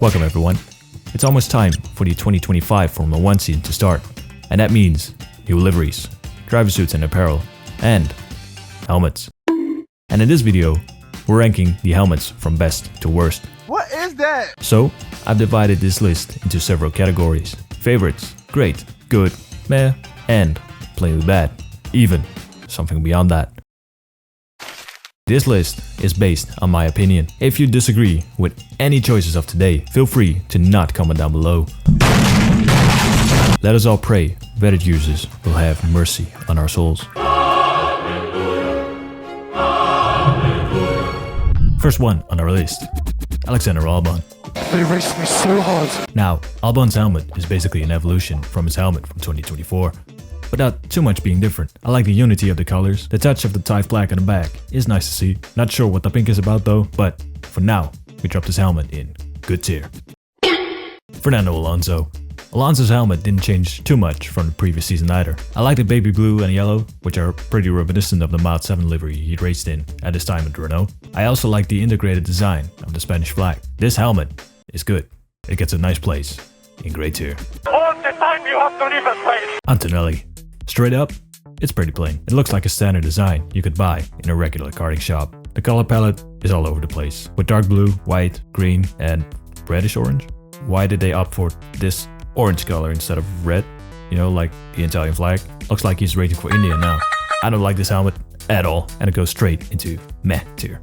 Welcome everyone. It's almost time for the 2025 Formula 1 season to start, and that means new liveries, driver suits and apparel, and helmets. And in this video, we're ranking the helmets from best to worst. What is that? So, I've divided this list into several categories: favorites, great, good, meh, and plainly bad, even something beyond that. This list is based on my opinion. If you disagree with any choices of today, feel free to not comment down below. Let us all pray Reddit users will have mercy on our souls. First one on our list, Alexander Albon. They raced me so hard. Now, Albon's helmet is basically an evolution from his helmet from 2024. Without too much being different. I like the unity of the colors. The touch of the Teoh black on the back is nice to see. Not sure what the pink is about though, but for now, we dropped his helmet in good tier. Fernando Alonso. Alonso's helmet didn't change too much from the previous season either. I like the baby blue and yellow, which are pretty reminiscent of the Mod 7 livery he raced in at his time at Renault. I also like the integrated design of the Spanish flag. This helmet is good. It gets a nice place in great tier. All the time you have to leave a place. Antonelli. Straight up, it's pretty plain. It looks like a standard design you could buy in a regular karting shop. The color palette is all over the place, with dark blue, white, green, and reddish orange. Why did they opt for this orange color instead of red? You know, like the Italian flag. Looks like he's racing for India now. I don't like this helmet at all, and it goes straight into meh tier.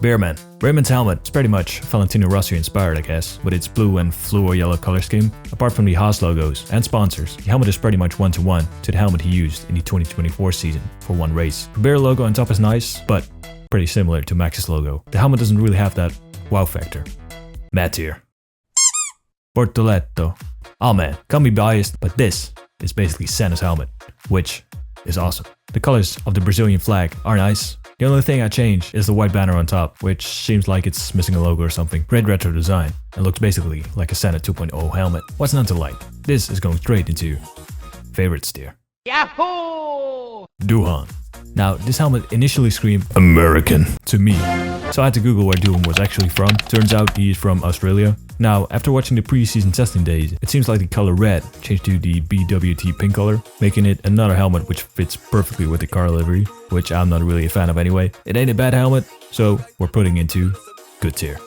Bearman. Bearman's helmet is pretty much Valentino Rossi inspired, I guess, with its blue and fluo yellow color scheme. Apart from the Haas logos and sponsors, the helmet is pretty much one-to-one to the helmet he used in the 2024 season for one race. The Bear logo on top is nice, but pretty similar to Max's logo. The helmet doesn't really have that wow factor. Matt tier. Bortoleto. Oh man, can't be biased, but this is basically Senna's helmet, which is awesome. The colors of the Brazilian flag are nice. The only thing I changed is the white banner on top, which seems like it's missing a logo or something. Great retro design, and looks basically like a Senna 2.0 helmet. What's not to like? This is going straight into favorites tier. Yahoo! Duhan. Now, this helmet initially screamed American to me, so I had to Google where Duhan was actually from. Turns out he is from Australia. Now, after watching the pre-season testing days, it seems like the color red changed to the BWT pink color, making it another helmet which fits perfectly with the car livery, which I'm not really a fan of anyway. It ain't a bad helmet, so we're putting into good tier.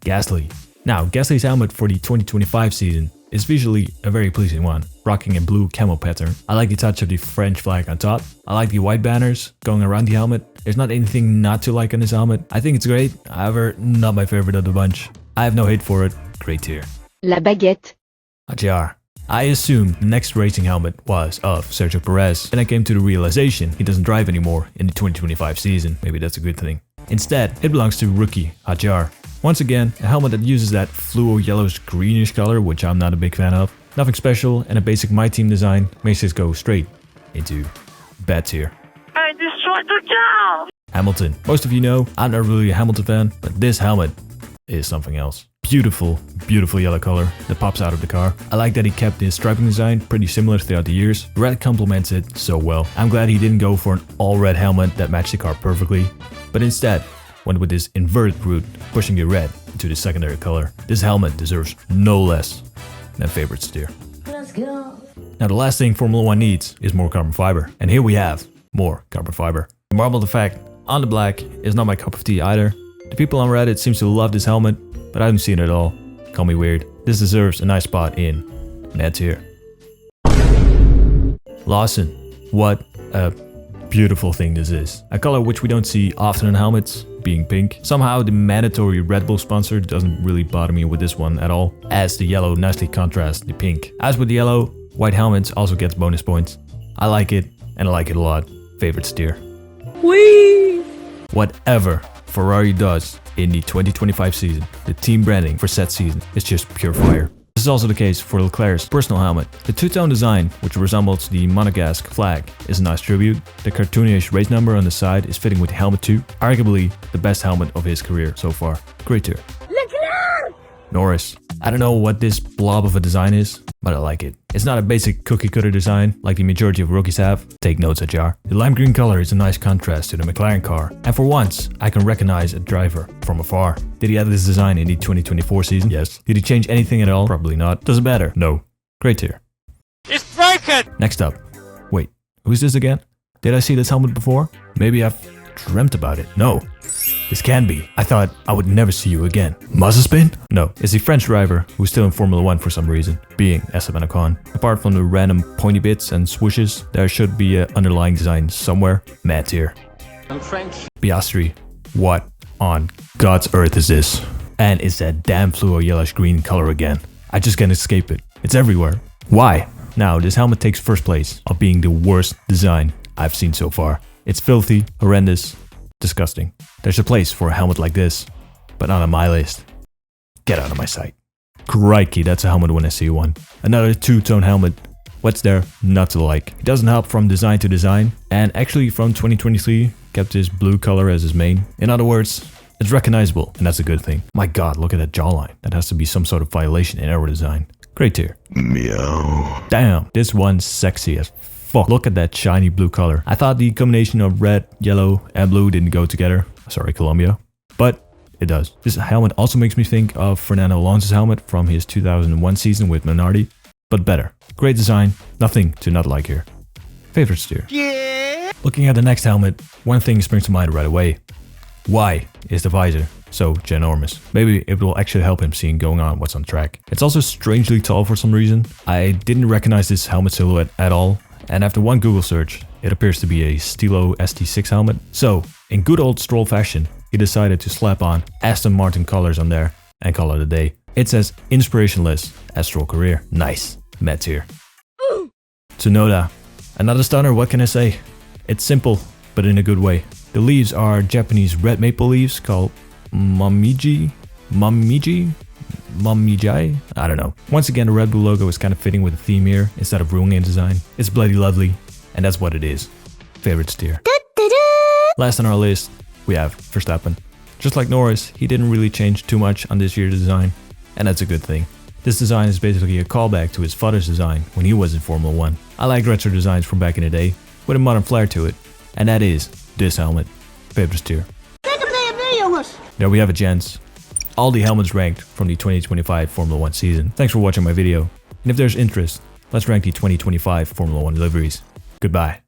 Gasly. Now, Gasly's helmet for the 2025 season is visually a very pleasing one, rocking a blue camo pattern. I like the touch of the French flag on top. I like the white banners going around the helmet. There's not anything not to like on this helmet. I think it's great, however, not my favorite of the bunch. I have no hate for it, great tier. La baguette. Hadjar. I assumed the next racing helmet was of Sergio Perez, and I came to the realization he doesn't drive anymore in the 2025 season. Maybe that's a good thing. Instead, it belongs to rookie Hadjar. Once again, a helmet that uses that fluo yellowish greenish color, which I'm not a big fan of. Nothing special, and a basic My Team design makes this go straight into bad tier. I destroyed the cow! Hamilton. Most of you know, I'm not really a Hamilton fan, but this helmet is something else. Beautiful, beautiful yellow color that pops out of the car. I like that he kept his striping design pretty similar throughout the years. Red complements it so well. I'm glad he didn't go for an all red helmet that matched the car perfectly, but instead went with this inverted route, pushing the red into the secondary color. This helmet deserves no less than favorites tier. Let's go. Now the last thing Formula 1 needs is more carbon fiber. And here we have more carbon fiber. The marble effect on the black is not my cup of tea either. The people on Reddit seem to love this helmet, but I haven't seen it at all. Call me weird. This deserves a nice spot in mad tier. Lawson. What a beautiful thing this is. A color which we don't see often in helmets, being pink. Somehow the mandatory Red Bull sponsor doesn't really bother me with this one at all, as the yellow nicely contrasts the pink. As with the yellow, white helmets also gets bonus points. I like it, and I like it a lot. Favorites tier. Whee! Whatever Ferrari does in the 2025 season, the team branding for said season is just pure fire. This is also the case for Leclerc's personal helmet. The two-tone design, which resembles the Monegasque flag, is a nice tribute. The cartoonish race number on the side is fitting with the helmet too. Arguably the best helmet of his career so far. Great tier. Leclerc! Norris. I don't know what this blob of a design is, but I like it. It's not a basic cookie cutter design like the majority of rookies have. Take notes, Ajar. The lime green color is a nice contrast to the McLaren car, and for once, I can recognize a driver from afar. Did he add this design in the 2024 season? Yes. Did he change anything at all? Probably not. Does it matter? No. Great tier. It's broken! Next up. Wait, who's this again? Did I see this helmet before? Maybe I've dreamt about it. No. This can be. I thought I would never see you again. Mazepin? No, it's the French driver who's still in Formula 1 for some reason, being Esteban Ocon. Apart from the random pointy bits and swooshes, there should be an underlying design somewhere. Mad tier. I'm French. Piastri. What on God's earth is this? And it's that damn fluo yellowish green color again. I just can't escape it. It's everywhere. Why? Now, this helmet takes first place of being the worst design I've seen so far. It's filthy, horrendous, disgusting. There's a place for a helmet like this, but not on my list. Get out of my sight. Crikey, that's a helmet when I see one. Another two-tone helmet. What's there not to like? It doesn't help from design to design, and actually from 2023 kept this blue color as his main. In other words, it's recognizable, and that's a good thing. My god, look at that jawline. That has to be some sort of violation in aero design. Great tier. Meow. Damn, this one's sexy as fuck. Look at that shiny blue color. I thought the combination of red, yellow, and blue didn't go together. Sorry, Colombia. But it does. This helmet also makes me think of Fernando Alonso's helmet from his 2001 season with Minardi, but better. Great design, nothing to not like here. Favorite steer. Yeah. Looking at the next helmet, one thing springs to mind right away. Why is the visor so ginormous? Maybe it will actually help him seeing going on what's on track. It's also strangely tall for some reason. I didn't recognize this helmet silhouette at all, and after one Google search, it appears to be a Stilo ST6 helmet. So, in good old Stroll fashion, he decided to slap on Aston Martin colors on there and call it a day. It's as inspirationless as Stroll career. Nice. Mad tier. Tsunoda. Another stunner, what can I say? It's simple, but in a good way. The leaves are Japanese red maple leaves called Momiji? I don't know. Once again, the Red Bull logo is kind of fitting with the theme here instead of ruining the design. It's bloody lovely, and that's what it is. Favorite steer. Last on our list, we have Verstappen. Just like Norris, he didn't really change too much on this year's design, and that's a good thing. This design is basically a callback to his father's design when he was in Formula 1. I like retro designs from back in the day, with a modern flair to it, and that is this helmet. Favorite steer. There we have it, gents. All the helmets ranked from the 2025 Formula 1 season. Thanks for watching my video, and if there's interest, let's rank the 2025 Formula 1 liveries. Goodbye.